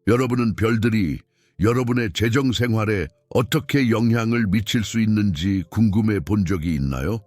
여러분은 별들이 여러분의 재정 생활에 어떻게 영향을 미칠 수 있는지 궁금해 본 적이 있나요?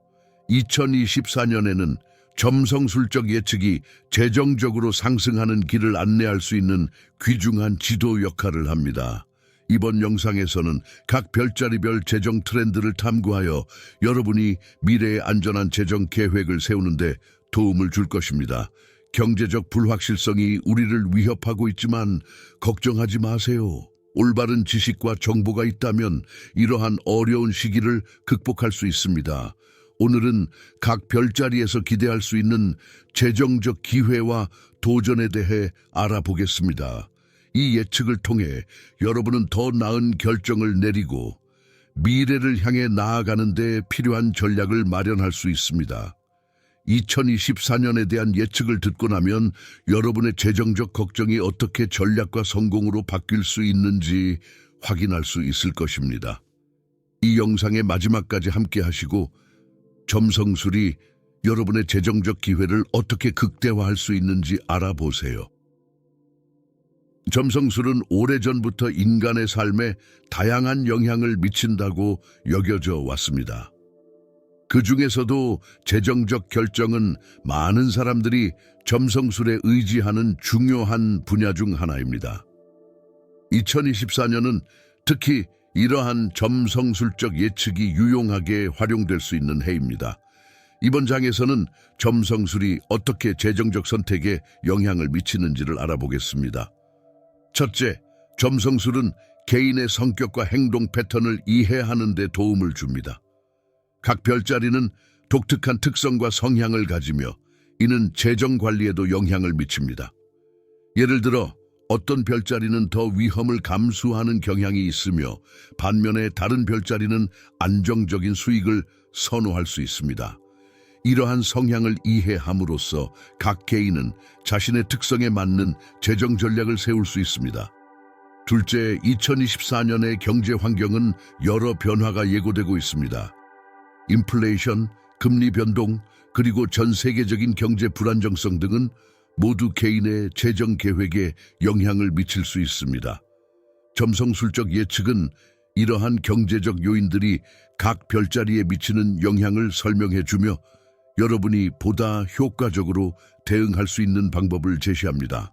2024년에는 점성술적 예측이 재정적으로 상승하는 길을 안내할 수 있는 귀중한 지도 역할을 합니다. 이번 영상에서는 각 별자리별 재정 트렌드를 탐구하여 여러분이 미래의 안전한 재정 계획을 세우는데 도움을 줄 것입니다. 경제적 불확실성이 우리를 위협하고 있지만 걱정하지 마세요. 올바른 지식과 정보가 있다면 이러한 어려운 시기를 극복할 수 있습니다. 오늘은 각 별자리에서 기대할 수 있는 재정적 기회와 도전에 대해 알아보겠습니다. 이 예측을 통해 여러분은 더 나은 결정을 내리고 미래를 향해 나아가는 데 필요한 전략을 마련할 수 있습니다. 2024년에 대한 예측을 듣고 나면 여러분의 재정적 걱정이 어떻게 전략과 성공으로 바뀔 수 있는지 확인할 수 있을 것입니다. 이 영상의 마지막까지 함께 하시고 점성술이 여러분의 재정적 기회를 어떻게 극대화할 수 있는지 알아보세요. 점성술은 오래전부터 인간의 삶에 다양한 영향을 미친다고 여겨져 왔습니다. 그 중에서도 재정적 결정은 많은 사람들이 점성술에 의지하는 중요한 분야 중 하나입니다. 2024년은 특히 이러한 점성술적 예측이 유용하게 활용될 수 있는 해입니다. 이번 장에서는 점성술이 어떻게 재정적 선택에 영향을 미치는지를 알아보겠습니다. 첫째, 점성술은 개인의 성격과 행동 패턴을 이해하는 데 도움을 줍니다. 각 별자리는 독특한 특성과 성향을 가지며 이는 재정 관리에도 영향을 미칩니다. 예를 들어 어떤 별자리는 더 위험을 감수하는 경향이 있으며 반면에 다른 별자리는 안정적인 수익을 선호할 수 있습니다. 이러한 성향을 이해함으로써 각 개인은 자신의 특성에 맞는 재정 전략을 세울 수 있습니다. 둘째, 2024년의 경제 환경은 여러 변화가 예고되고 있습니다. 인플레이션, 금리 변동, 그리고 전 세계적인 경제 불안정성 등은 모두 개인의 재정 계획에 영향을 미칠 수 있습니다. 점성술적 예측은 이러한 경제적 요인들이 각 별자리에 미치는 영향을 설명해주며 여러분이 보다 효과적으로 대응할 수 있는 방법을 제시합니다.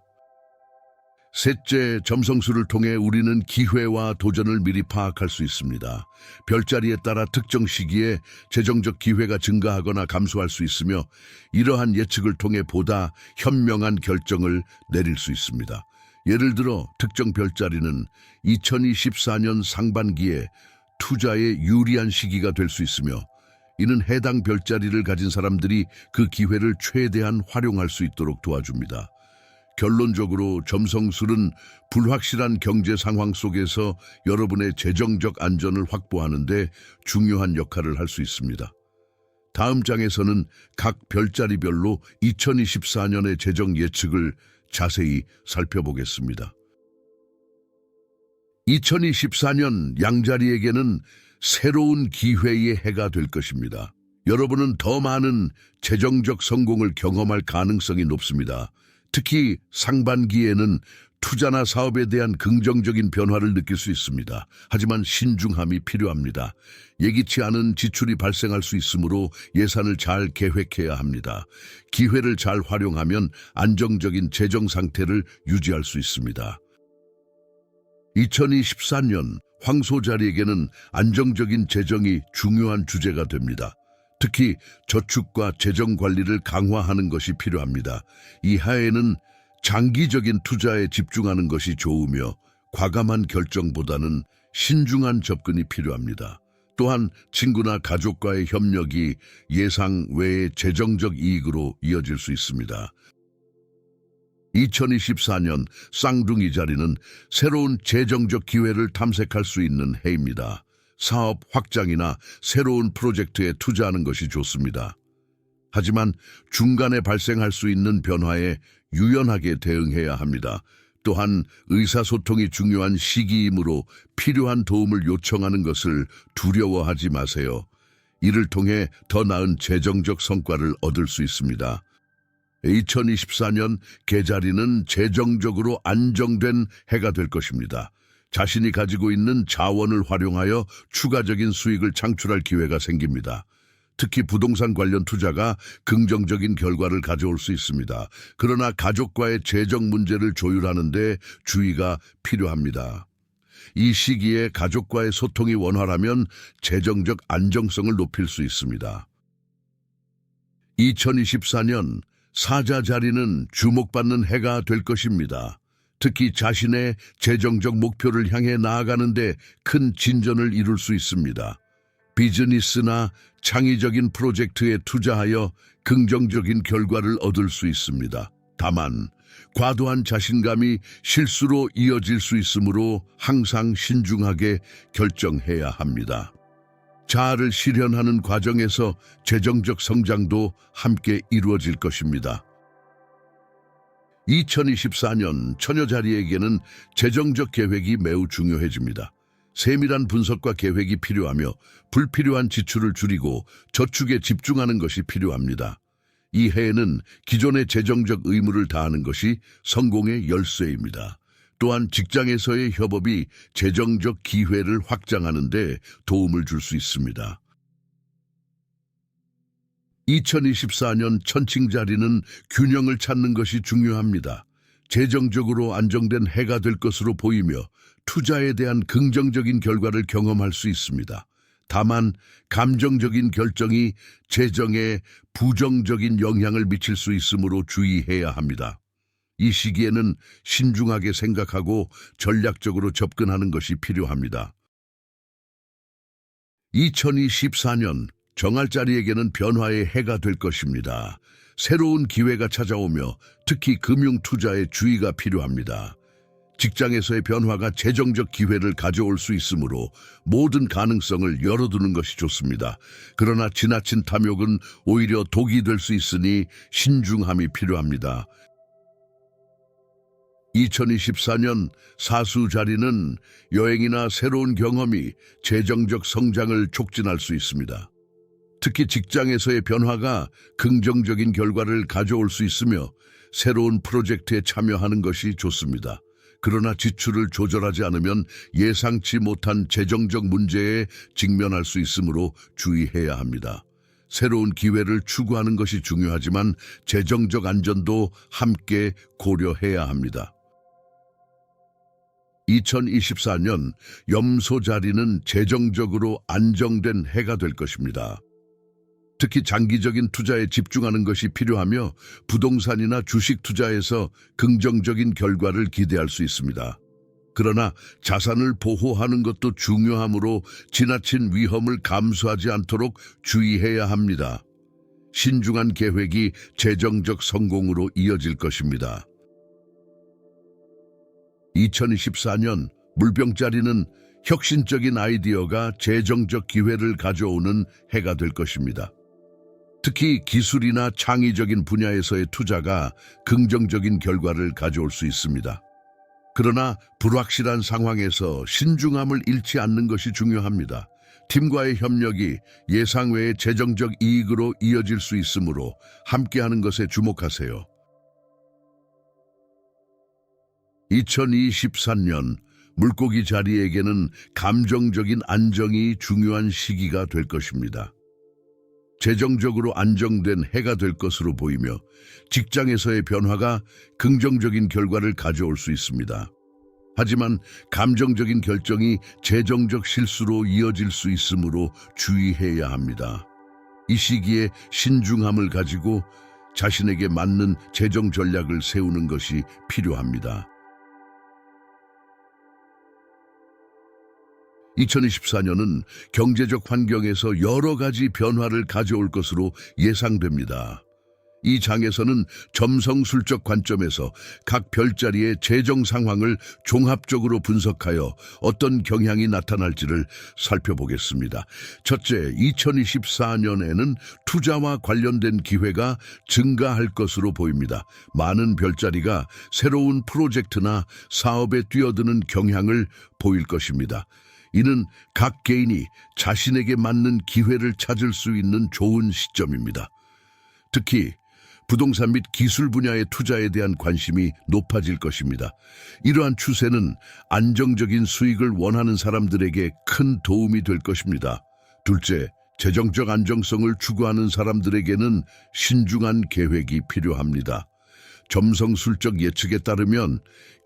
셋째, 점성술을 통해 우리는 기회와 도전을 미리 파악할 수 있습니다. 별자리에 따라 특정 시기에 재정적 기회가 증가하거나 감소할 수 있으며 이러한 예측을 통해 보다 현명한 결정을 내릴 수 있습니다. 예를 들어 특정 별자리는 2024년 상반기에 투자에 유리한 시기가 될 수 있으며 이는 해당 별자리를 가진 사람들이 그 기회를 최대한 활용할 수 있도록 도와줍니다. 결론적으로 점성술은 불확실한 경제 상황 속에서 여러분의 재정적 안전을 확보하는 데 중요한 역할을 할 수 있습니다. 다음 장에서는 각 별자리별로 2024년의 재정 예측을 자세히 살펴보겠습니다. 2024년 양자리에게는 새로운 기회의 해가 될 것입니다. 여러분은 더 많은 재정적 성공을 경험할 가능성이 높습니다. 특히 상반기에는 투자나 사업에 대한 긍정적인 변화를 느낄 수 있습니다. 하지만 신중함이 필요합니다. 예기치 않은 지출이 발생할 수 있으므로 예산을 잘 계획해야 합니다. 기회를 잘 활용하면 안정적인 재정 상태를 유지할 수 있습니다. 2024년 황소자리에게는 안정적인 재정이 중요한 주제가 됩니다. 특히 저축과 재정 관리를 강화하는 것이 필요합니다. 이 해에는 장기적인 투자에 집중하는 것이 좋으며 과감한 결정보다는 신중한 접근이 필요합니다. 또한 친구나 가족과의 협력이 예상 외의 재정적 이익으로 이어질 수 있습니다. 2024년 쌍둥이 자리는 새로운 재정적 기회를 탐색할 수 있는 해입니다. 사업 확장이나 새로운 프로젝트에 투자하는 것이 좋습니다. 하지만 중간에 발생할 수 있는 변화에 유연하게 대응해야 합니다. 또한 의사소통이 중요한 시기이므로 필요한 도움을 요청하는 것을 두려워하지 마세요. 이를 통해 더 나은 재정적 성과를 얻을 수 있습니다. 2024년 계자리는 재정적으로 안정된 해가 될 것입니다. 자신이 가지고 있는 자원을 활용하여 추가적인 수익을 창출할 기회가 생깁니다. 특히 부동산 관련 투자가 긍정적인 결과를 가져올 수 있습니다. 그러나 가족과의 재정 문제를 조율하는 데 주의가 필요합니다. 이 시기에 가족과의 소통이 원활하면 재정적 안정성을 높일 수 있습니다. 2024년 사자 자리는 주목받는 해가 될 것입니다. 특히 자신의 재정적 목표를 향해 나아가는데 큰 진전을 이룰 수 있습니다. 비즈니스나 창의적인 프로젝트에 투자하여 긍정적인 결과를 얻을 수 있습니다. 다만 과도한 자신감이 실수로 이어질 수 있으므로 항상 신중하게 결정해야 합니다. 자아를 실현하는 과정에서 재정적 성장도 함께 이루어질 것입니다. 2024년 처녀자리에게는 재정적 계획이 매우 중요해집니다. 세밀한 분석과 계획이 필요하며 불필요한 지출을 줄이고 저축에 집중하는 것이 필요합니다. 이 해에는 기존의 재정적 의무를 다하는 것이 성공의 열쇠입니다. 또한 직장에서의 협업이 재정적 기회를 확장하는 데 도움을 줄 수 있습니다. 2024년 천칭자리는 균형을 찾는 것이 중요합니다. 재정적으로 안정된 해가 될 것으로 보이며 투자에 대한 긍정적인 결과를 경험할 수 있습니다. 다만 감정적인 결정이 재정에 부정적인 영향을 미칠 수 있으므로 주의해야 합니다. 이 시기에는 신중하게 생각하고 전략적으로 접근하는 것이 필요합니다. 2024년 정알자리에게는 변화의 해가 될 것입니다. 새로운 기회가 찾아오며 특히 금융 투자에 주의가 필요합니다. 직장에서의 변화가 재정적 기회를 가져올 수 있으므로 모든 가능성을 열어두는 것이 좋습니다. 그러나 지나친 탐욕은 오히려 독이 될 수 있으니 신중함이 필요합니다. 2024년 사수 자리는 여행이나 새로운 경험이 재정적 성장을 촉진할 수 있습니다. 특히 직장에서의 변화가 긍정적인 결과를 가져올 수 있으며 새로운 프로젝트에 참여하는 것이 좋습니다. 그러나 지출을 조절하지 않으면 예상치 못한 재정적 문제에 직면할 수 있으므로 주의해야 합니다. 새로운 기회를 추구하는 것이 중요하지만 재정적 안전도 함께 고려해야 합니다. 2024년 염소 자리는 재정적으로 안정된 해가 될 것입니다. 특히 장기적인 투자에 집중하는 것이 필요하며 부동산이나 주식 투자에서 긍정적인 결과를 기대할 수 있습니다. 그러나 자산을 보호하는 것도 중요하므로 지나친 위험을 감수하지 않도록 주의해야 합니다. 신중한 계획이 재정적 성공으로 이어질 것입니다. 2024년 물병자리는 혁신적인 아이디어가 재정적 기회를 가져오는 해가 될 것입니다. 특히 기술이나 창의적인 분야에서의 투자가 긍정적인 결과를 가져올 수 있습니다. 그러나 불확실한 상황에서 신중함을 잃지 않는 것이 중요합니다. 팀과의 협력이 예상 외의 재정적 이익으로 이어질 수 있으므로 함께하는 것에 주목하세요. 2024년 물고기 자리에게는 감정적인 안정이 중요한 시기가 될 것입니다. 재정적으로 안정된 해가 될 것으로 보이며 직장에서의 변화가 긍정적인 결과를 가져올 수 있습니다. 하지만 감정적인 결정이 재정적 실수로 이어질 수 있으므로 주의해야 합니다. 이 시기에 신중함을 가지고 자신에게 맞는 재정 전략을 세우는 것이 필요합니다. 2024년은 경제적 환경에서 여러 가지 변화를 가져올 것으로 예상됩니다. 이 장에서는 점성술적 관점에서 각 별자리의 재정 상황을 종합적으로 분석하여 어떤 경향이 나타날지를 살펴보겠습니다. 첫째, 2024년에는 투자와 관련된 기회가 증가할 것으로 보입니다. 많은 별자리가 새로운 프로젝트나 사업에 뛰어드는 경향을 보일 것입니다. 이는 각 개인이 자신에게 맞는 기회를 찾을 수 있는 좋은 시점입니다. 특히 부동산 및 기술 분야의 투자에 대한 관심이 높아질 것입니다. 이러한 추세는 안정적인 수익을 원하는 사람들에게 큰 도움이 될 것입니다. 둘째, 재정적 안정성을 추구하는 사람들에게는 신중한 계획이 필요합니다. 점성술적 예측에 따르면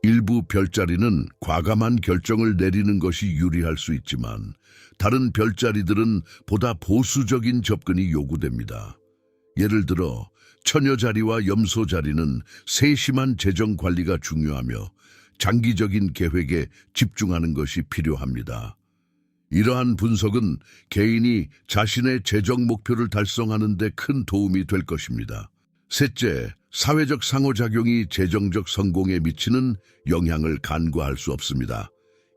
일부 별자리는 과감한 결정을 내리는 것이 유리할 수 있지만 다른 별자리들은 보다 보수적인 접근이 요구됩니다. 예를 들어 처녀자리와 염소자리는 세심한 재정 관리가 중요하며 장기적인 계획에 집중하는 것이 필요합니다. 이러한 분석은 개인이 자신의 재정 목표를 달성하는 데 큰 도움이 될 것입니다. 셋째, 사회적 상호작용이 재정적 성공에 미치는 영향을 간과할 수 없습니다.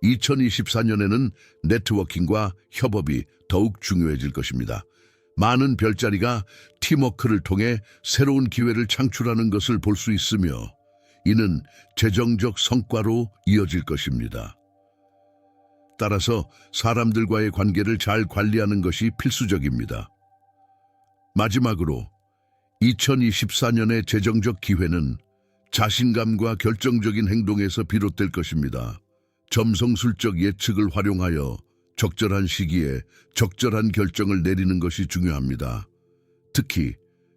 2024년에는 네트워킹과 협업이 더욱 중요해질 것입니다. 많은 별자리가 팀워크를 통해 새로운 기회를 창출하는 것을 볼 수 있으며 이는 재정적 성과로 이어질 것입니다. 따라서 사람들과의 관계를 잘 관리하는 것이 필수적입니다. 마지막으로 2024년의 재정적 기회는 자신감과 결정적인 행동에서 비롯될 것입니다. 점성술적 예측을 활용하여 적절한 시기에 적절한 결정을 내리는 것이 중요합니다. 특히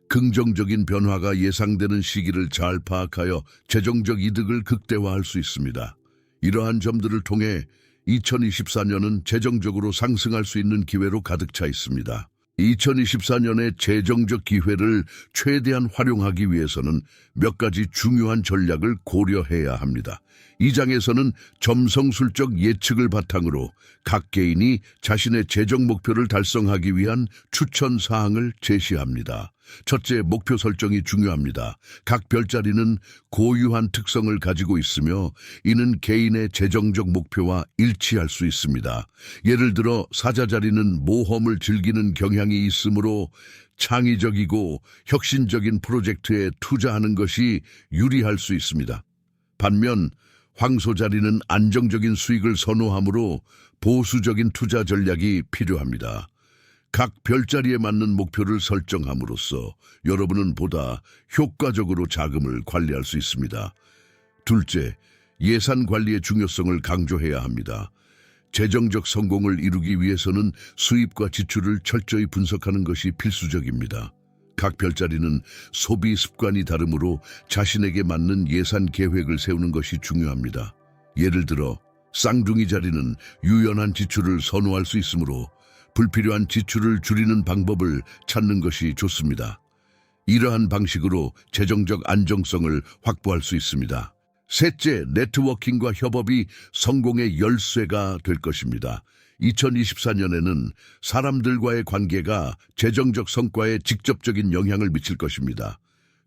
긍정적인 변화가 예상되는 시기를 잘 파악하여 재정적 이득을 극대화할 수 있습니다. 이러한 점들을 통해 2024년은 재정적으로 상승할 수 있는 기회로 가득 차 있습니다. 2024년의 재정적 기회를 최대한 활용하기 위해서는 몇 가지 중요한 전략을 고려해야 합니다. 이 장에서는 점성술적 예측을 바탕으로 각 개인이 자신의 재정 목표를 달성하기 위한 추천 사항을 제시합니다. 첫째, 목표 설정이 중요합니다. 각 별자리는 고유한 특성을 가지고 있으며 이는 개인의 재정적 목표와 일치할 수 있습니다. 예를 들어 사자자리는 모험을 즐기는 경향이 있으므로 창의적이고 혁신적인 프로젝트에 투자하는 것이 유리할 수 있습니다. 반면 황소자리는 안정적인 수익을 선호하므로 보수적인 투자 전략이 필요합니다. 각 별자리에 맞는 목표를 설정함으로써 여러분은 보다 효과적으로 자금을 관리할 수 있습니다. 둘째, 예산 관리의 중요성을 강조해야 합니다. 재정적 성공을 이루기 위해서는 수입과 지출을 철저히 분석하는 것이 필수적입니다. 각 별자리는 소비 습관이 다르므로 자신에게 맞는 예산 계획을 세우는 것이 중요합니다. 예를 들어 쌍둥이 자리는 유연한 지출을 선호할 수 있으므로 불필요한 지출을 줄이는 방법을 찾는 것이 좋습니다. 이러한 방식으로 재정적 안정성을 확보할 수 있습니다. 셋째, 네트워킹과 협업이 성공의 열쇠가 될 것입니다. 2024년에는 사람들과의 관계가 재정적 성과에 직접적인 영향을 미칠 것입니다.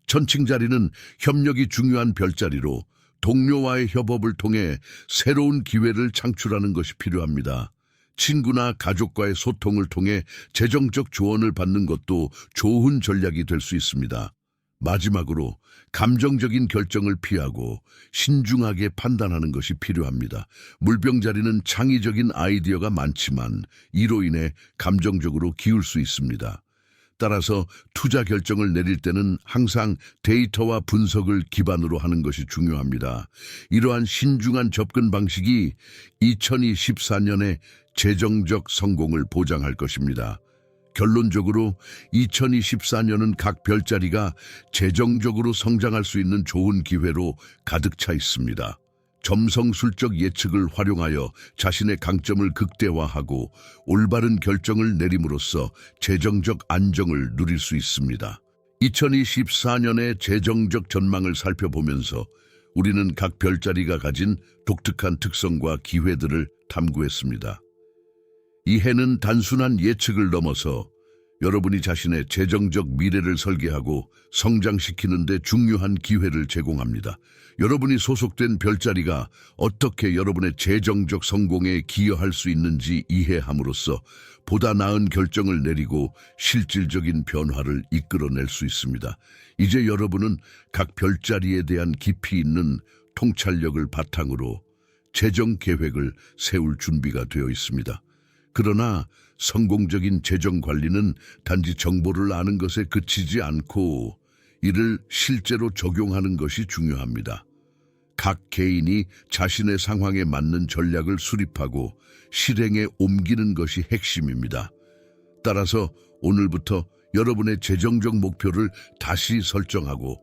천칭자리는 협력이 중요한 별자리로 동료와의 협업을 통해 새로운 기회를 창출하는 것이 필요합니다. 친구나 가족과의 소통을 통해 재정적 조언을 받는 것도 좋은 전략이 될 수 있습니다. 마지막으로 감정적인 결정을 피하고 신중하게 판단하는 것이 필요합니다. 물병자리는 창의적인 아이디어가 많지만 이로 인해 감정적으로 기울 수 있습니다. 따라서 투자 결정을 내릴 때는 항상 데이터와 분석을 기반으로 하는 것이 중요합니다. 이러한 신중한 접근 방식이 2024년의 재정적 성공을 보장할 것입니다. 결론적으로 2024년은 각 별자리가 재정적으로 성장할 수 있는 좋은 기회로 가득 차 있습니다. 점성술적 예측을 활용하여 자신의 강점을 극대화하고 올바른 결정을 내림으로써 재정적 안정을 누릴 수 있습니다. 2024년의 재정적 전망을 살펴보면서 우리는 각 별자리가 가진 독특한 특성과 기회들을 탐구했습니다. 이 해는 단순한 예측을 넘어서 여러분이 자신의 재정적 미래를 설계하고 성장시키는 데 중요한 기회를 제공합니다. 여러분이 소속된 별자리가 어떻게 여러분의 재정적 성공에 기여할 수 있는지 이해함으로써 보다 나은 결정을 내리고 실질적인 변화를 이끌어낼 수 있습니다. 이제 여러분은 각 별자리에 대한 깊이 있는 통찰력을 바탕으로 재정 계획을 세울 준비가 되어 있습니다. 그러나 성공적인 재정 관리는 단지 정보를 아는 것에 그치지 않고 이를 실제로 적용하는 것이 중요합니다. 각 개인이 자신의 상황에 맞는 전략을 수립하고 실행에 옮기는 것이 핵심입니다. 따라서 오늘부터 여러분의 재정적 목표를 다시 설정하고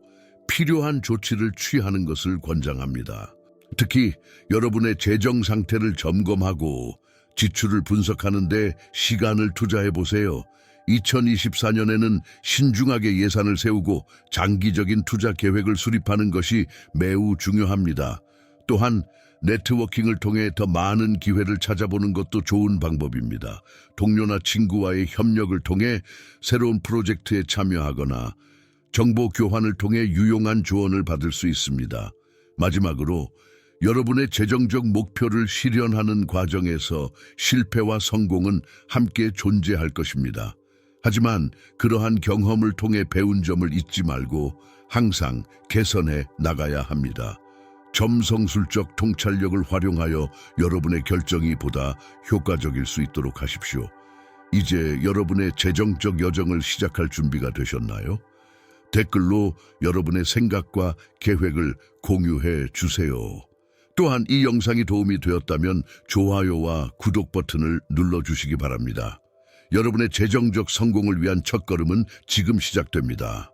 필요한 조치를 취하는 것을 권장합니다. 특히 여러분의 재정 상태를 점검하고 지출을 분석하는 데 시간을 투자해 보세요. 2024년에는 신중하게 예산을 세우고 장기적인 투자 계획을 수립하는 것이 매우 중요합니다. 또한 네트워킹을 통해 더 많은 기회를 찾아보는 것도 좋은 방법입니다. 동료나 친구와의 협력을 통해 새로운 프로젝트에 참여하거나 정보 교환을 통해 유용한 조언을 받을 수 있습니다. 마지막으로 여러분의 재정적 목표를 실현하는 과정에서 실패와 성공은 함께 존재할 것입니다. 하지만 그러한 경험을 통해 배운 점을 잊지 말고 항상 개선해 나가야 합니다. 점성술적 통찰력을 활용하여 여러분의 결정이 보다 효과적일 수 있도록 하십시오. 이제 여러분의 재정적 여정을 시작할 준비가 되셨나요? 댓글로 여러분의 생각과 계획을 공유해 주세요. 또한 이 영상이 도움이 되었다면 좋아요와 구독 버튼을 눌러주시기 바랍니다. 여러분의 재정적 성공을 위한 첫걸음은 지금 시작됩니다.